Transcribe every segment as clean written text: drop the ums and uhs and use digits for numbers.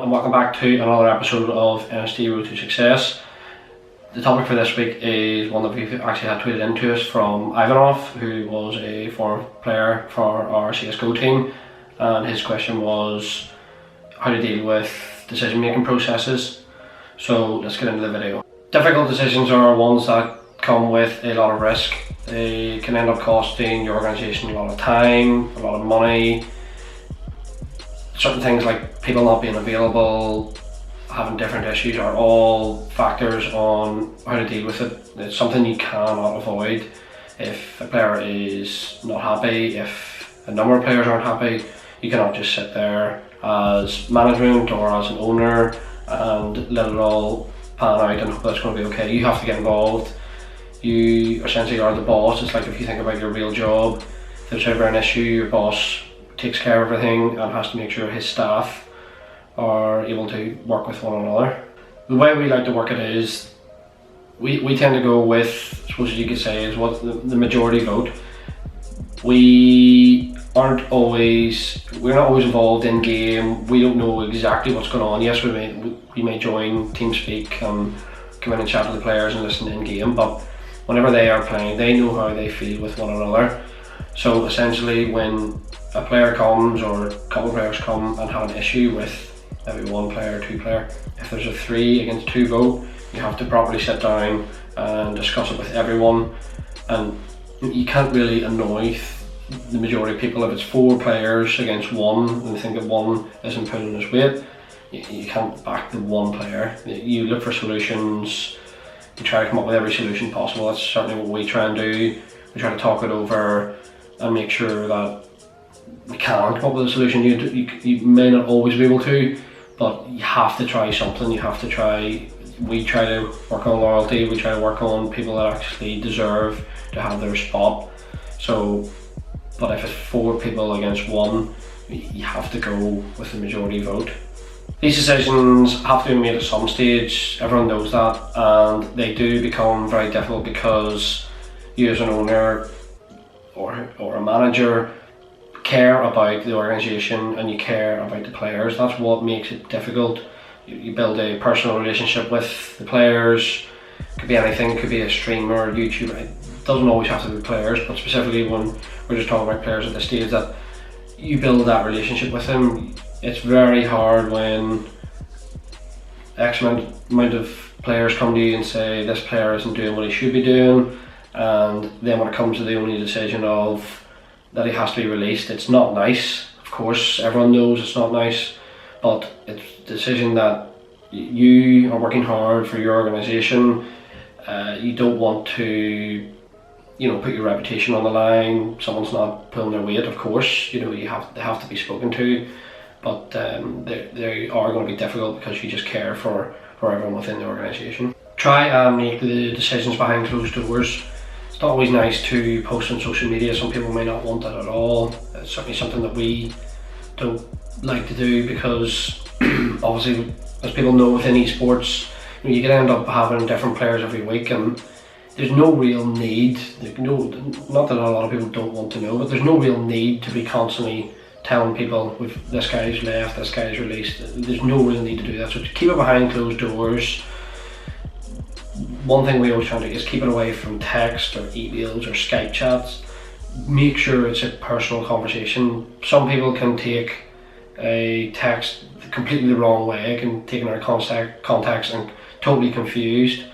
and welcome back to another episode of NSG Road to Success. The topic for this week is one that we've actually had tweeted into us from Ivanov, who was a former player for our CSGO team, and his question was how to deal with decision making processes. So let's get into the video. Difficult decisions are ones that come with a lot of risk. They can end up costing your organisation a lot of time, a lot of money. Certain things like people not being available, having different issues are all factors on how to deal with it. It's something you cannot avoid. If a player is not happy, if a number of players aren't happy, you cannot just sit there as management or as an owner and let it all pan out and hope that's going to be okay. You have to get involved. You essentially are the boss. It's like if you think about your real job, if there's ever an issue, your boss takes care of everything and has to make sure his staff are able to work with one another. The way we like to work it is we tend to go with, I suppose you could say, is what the majority vote. We're not always involved in game. We don't know exactly what's going on. Yes, we may join TeamSpeak, come in and chat to the players and listen in game, but whenever they are playing, they know how they feel with one another. So essentially, when a player comes or a couple of players come and have an issue with maybe one player or two player, if there's a 3-2 vote, you have to properly sit down and discuss it with everyone. And you can't really annoy the majority of people. If it's 4 players against 1 and they think that 1 isn't pulling his weight, you can't back the 1 player. You look for solutions, you try to come up with every solution possible. That's certainly what we try and do. We try to talk it over and make sure that we can come up with a solution. You may not always be able to, but you have to try something. You have to try. We try to work on loyalty. We try to work on people that actually deserve to have their spot. So, but if it's 4 people against 1, you have to go with the majority vote. These decisions have to be made at some stage. Everyone knows that, and they do become very difficult because you as an owner or a manager care about the organisation and you care about the players. That's what makes it difficult. You build a personal relationship with the players. It could be anything, it could be a streamer, YouTuber. It doesn't always have to be players, but specifically when we're just talking about players at this stage, that you build that relationship with them. It's very hard when X amount of players come to you and say this player isn't doing what he should be doing, and then when it comes to the only decision of that he has to be released, it's not nice. Of course, everyone knows it's not nice, but it's a decision that you are working hard for your organisation. You don't want to, put your reputation on the line. Someone's not pulling their weight. Of course, they have to be spoken to, but they are going to be difficult because you just care for everyone within the organisation. Try and make the decisions behind closed doors. It's not always nice to post on social media. Some people may not want that at all. It's certainly something that we don't like to do because obviously, as people know within esports, you can end up having different players every week, and there's no real need. Not that a lot of people don't want to know, but there's no real need to be constantly telling people with this guy's left, this guy's released. There's no real need to do that. So to keep it behind closed doors. One thing we always try to do is keep it away from text or emails or Skype chats. Make sure it's a personal conversation. Some people can take a text completely the wrong way. It can take in our context and totally confused.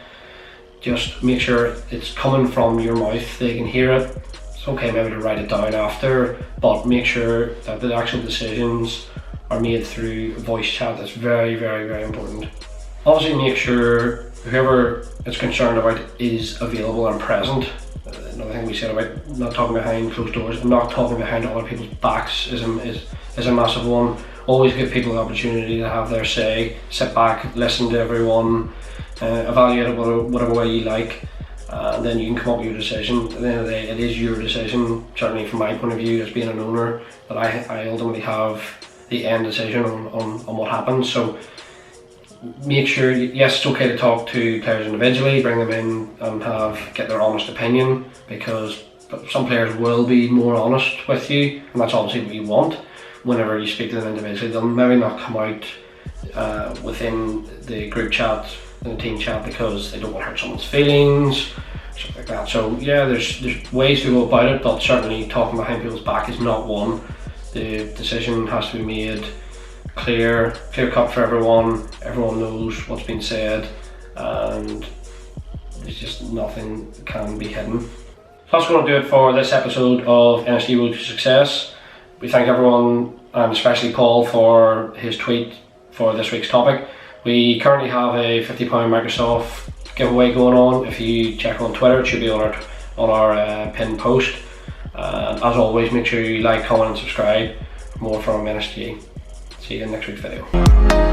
Just make sure it's coming from your mouth. They can hear it. It's okay maybe to write it down after, but make sure that the actual decisions are made through voice chat. That's very, very, very important. Obviously, make sure whoever it's concerned about is available and present. Another thing we said about not talking behind closed doors and not talking behind other people's backs is a massive one. Always give people the opportunity to have their say. Sit back, listen to everyone, evaluate it whatever way you like, and then you can come up with your decision. At the end of the day, it is your decision. Certainly from my point of view as being an owner, that I ultimately have the end decision on what happens. So make sure, yes, it's okay to talk to players individually, bring them in and get their honest opinion, because some players will be more honest with you, and that's obviously what you want. Whenever you speak to them individually, they'll maybe not come out within the group chat and the team chat because they don't want to hurt someone's feelings, stuff like that. So yeah, there's ways to go about it, but certainly talking behind people's back is not one. The decision has to be made clear cut for everyone. Everyone knows what's been said, and there's just nothing can be hidden. So that's going to do it for this episode of NSG Road to Success. We thank everyone, and especially Paul, for his tweet for this week's topic. We currently have a £50 Microsoft giveaway going on. If you check on Twitter, it should be on our pinned post. And as always, make sure you like, comment and subscribe for more from NSG. See you in next week's video.